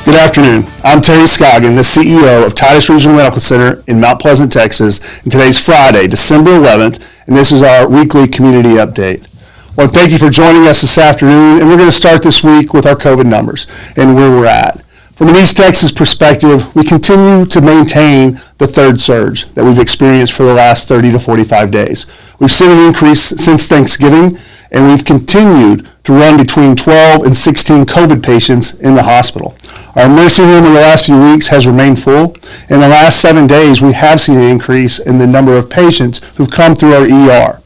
Good afternoon. I'm Terry Scoggin, the CEO of Titus Regional Medical Center in Mount Pleasant, Texas, and today's Friday, December 11th, and this is our weekly community update. Well, thank you for joining us this afternoon, and we're going to start this week with our COVID numbers and where we're at. From an East Texas perspective, we continue to maintain the third surge that we've experienced for the last 30 to 45 days. We've seen an increase since Thanksgiving, and we've continued to run between 12 and 16 COVID patients in the hospital. Our nursing room in the last few weeks has remained full. In the last 7 days, we have seen an increase in the number of patients who've come through our ER.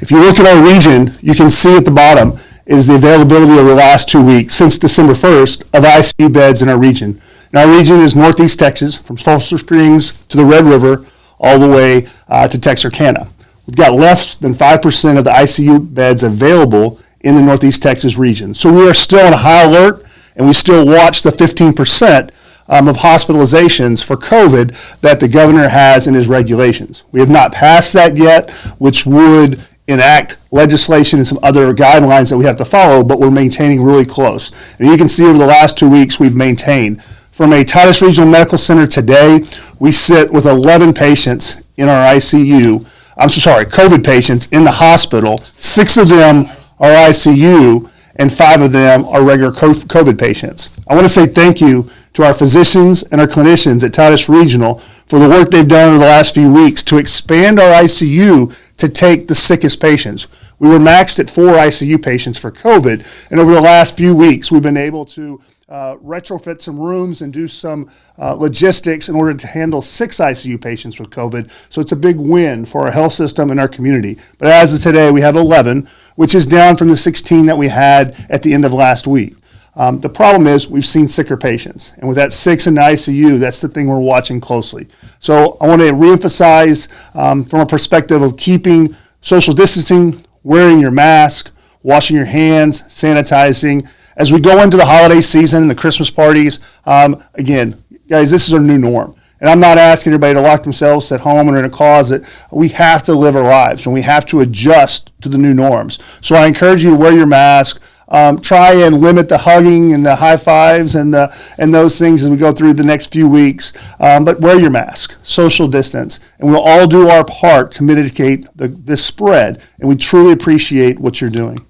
If you look at our region, you can see at the bottom is the availability over the last 2 weeks, since December 1st, of ICU beds in our region. And our region is Northeast Texas, from Sulphur Springs to the Red River, all the way to Texarkana. We've got less than 5% of the ICU beds available in the Northeast Texas region. So we are still on high alert, and we still watch the 15% of hospitalizations for COVID that the governor has in his regulations. We have not passed that yet, which would enact legislation and some other guidelines that we have to follow, but we're maintaining really close. And you can see over the last 2 weeks, we've maintained. From a Titus Regional Medical Center today, we sit with 11 patients in our ICU. COVID patients in the hospital. 6 of them are ICU, and 5 of them are regular COVID patients. I want to say thank you to our physicians and our clinicians at Titus Regional for the work they've done over the last few weeks to expand our ICU to take the sickest patients. We were maxed at 4 ICU patients for COVID, and over the last few weeks, we've been able to retrofit some rooms and do some logistics in order to handle 6 ICU patients with COVID. So it's a big win for our health system and our community. But as of today, we have 11, which is down from the 16 that we had at the end of last week. The problem is we've seen sicker patients. And with that 6 in the ICU, that's the thing we're watching closely. So I want to reemphasize from a perspective of keeping social distancing, wearing your mask, washing your hands, sanitizing. As we go into the holiday season and the Christmas parties, again, guys, this is our new norm. And I'm not asking everybody to lock themselves at home or in a closet. We have to live our lives, and we have to adjust to the new norms. So I encourage you to wear your mask. Try and limit the hugging and the high fives and those things as we go through the next few weeks. But wear your mask, social distance, and we'll all do our part to mitigate this spread. And we truly appreciate what you're doing.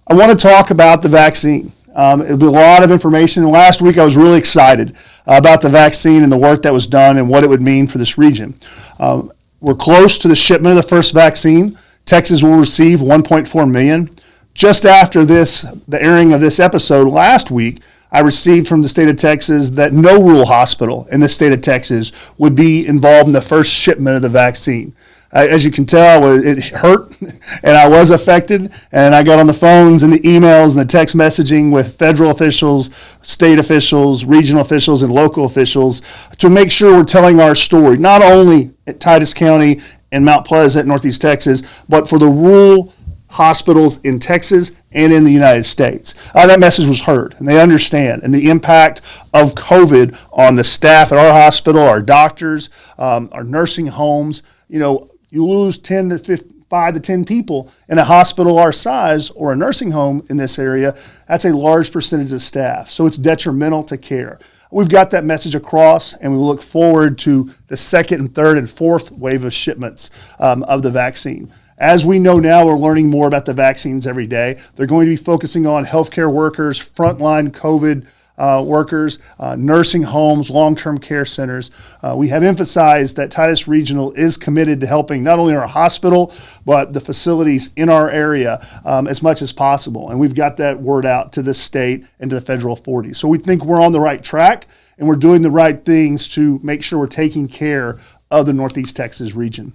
I want to talk about the vaccine. It'll be a lot of information. Last week I was really excited about the vaccine and the work that was done and what it would mean for this region. We're close to the shipment of the first vaccine. Texas will receive 1.4 million. Just after the airing of this episode last week, I received from the state of Texas that no rural hospital in the state of Texas would be involved in the first shipment of the vaccine. As you can tell, it hurt, and I was affected, and I got on the phones and the emails and the text messaging with federal officials, state officials, regional officials, and local officials to make sure we're telling our story, not only at Titus County and Mount Pleasant, Northeast Texas, but for the rural hospitals in Texas and in the United States. That message was heard, and they understand, and the impact of COVID on the staff at our hospital, our doctors, our nursing homes. You lose 5 to 10 people in a hospital our size or a nursing home in this area. That's a large percentage of staff. So it's detrimental to care. We've got that message across, and we look forward to the second and third and fourth wave of shipments of the vaccine. As we know now, we're learning more about the vaccines every day. They're going to be focusing on healthcare workers, frontline COVID workers, nursing homes, long-term care centers. We have emphasized that Titus Regional is committed to helping not only our hospital, but the facilities in our area as much as possible. And we've got that word out to the state and to the federal authorities. So we think we're on the right track, and we're doing the right things to make sure we're taking care of the Northeast Texas region.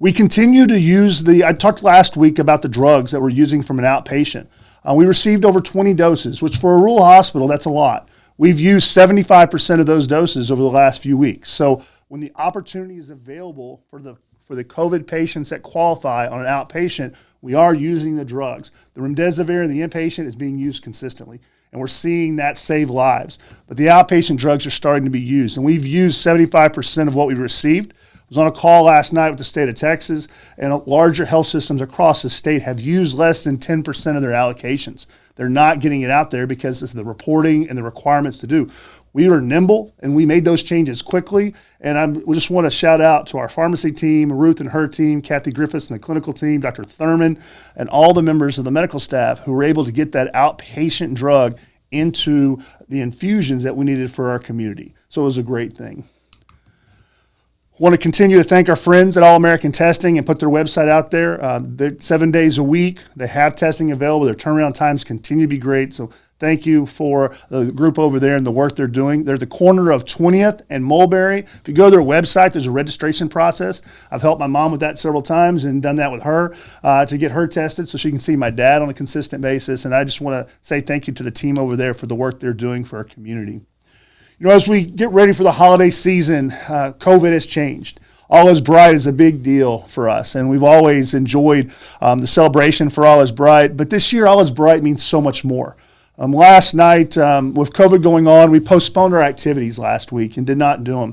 We continue to use I talked last week about the drugs that we're using from an outpatient. We received over 20 doses, which for a rural hospital, that's a lot. We've used 75% of those doses over the last few weeks. So when the opportunity is available for the COVID patients that qualify on an outpatient, we are using the drugs. The remdesivir and the inpatient is being used consistently, and we're seeing that save lives. But the outpatient drugs are starting to be used, and we've used 75% of what we've received. was on a call last night with the state of Texas, and larger health systems across the state have used less than 10% of their allocations. They're not getting it out there because of the reporting and the requirements to do. We were nimble, and we made those changes quickly. And we just want to shout out to our pharmacy team, Ruth and her team, Kathy Griffiths and the clinical team, Dr. Thurman, and all the members of the medical staff who were able to get that outpatient drug into the infusions that we needed for our community. So it was a great thing. Want to continue to thank our friends at All American Testing and put their website out there. They're 7 days a week. They have testing available. Their turnaround times continue to be great. So thank you for the group over there and the work they're doing. They're the corner of 20th and Mulberry. If you go to their website, there's a registration process. I've helped my mom with that several times and done that with her to get her tested so she can see my dad on a consistent basis. And I just want to say thank you to the team over there for the work they're doing for our community. You know, as we get ready for the holiday season, COVID has changed. All Is Bright is a big deal for us, and we've always enjoyed the celebration for All Is Bright. But this year, All Is Bright means so much more. Last night, with COVID going on, we postponed our activities last week and did not do them.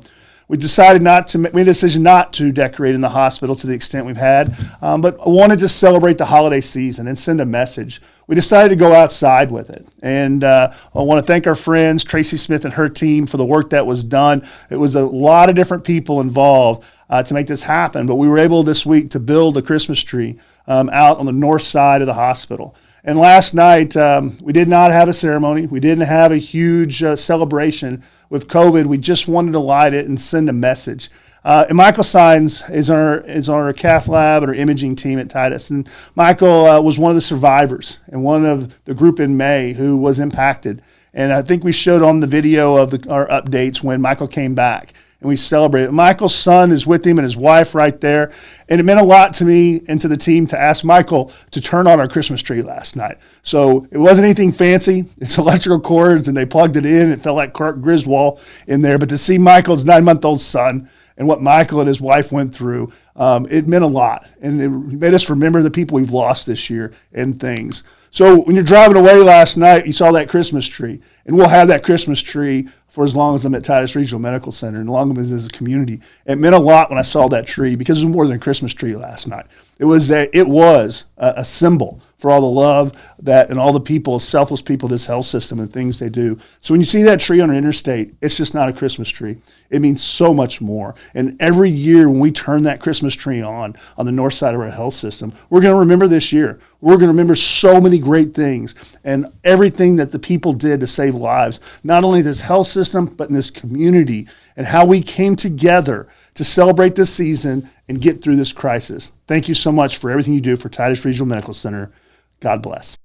We decided made a decision not to decorate in the hospital to the extent we've had, but I wanted to celebrate the holiday season and send a message. We decided to go outside with it. And I want to thank our friends, Tracy Smith and her team, for the work that was done. It was a lot of different people involved to make this happen, but we were able this week to build a Christmas tree out on the north side of the hospital. And last night, we did not have a ceremony. We didn't have a huge celebration with COVID. We just wanted to light it and send a message. And Michael Sines is our cath lab and our imaging team at Titus. And Michael was one of the survivors and one of the group in May who was impacted. And I think we showed on the video of our updates when Michael came back. And we celebrated. Michael's son is with him and his wife right there. And it meant a lot to me and to the team to ask Michael to turn on our Christmas tree last night. So it wasn't anything fancy. It's electrical cords, and they plugged it in. It felt like Clark Griswold in there. But to see Michael's 9-month-old son and what Michael and his wife went through, it meant a lot. And it made us remember the people we've lost this year and things. So when you're driving away last night, you saw that Christmas tree. And we'll have that Christmas tree for as long as I'm at Titus Regional Medical Center and as long as a community. It meant a lot when I saw that tree because it was more than a Christmas tree last night. It was a symbol for all the love that and all the people, selfless people, this health system and things they do. So when you see that tree on an interstate, it's just not a Christmas tree. It means so much more. And every year when we turn that Christmas tree on the north side of our health system, we're going to remember this year. We're going to remember so many great things and everything that the people did to save lives, not only this health system, but in this community, and how we came together to celebrate this season and get through this crisis. Thank you so much for everything you do for Titus Regional Medical Center. God bless.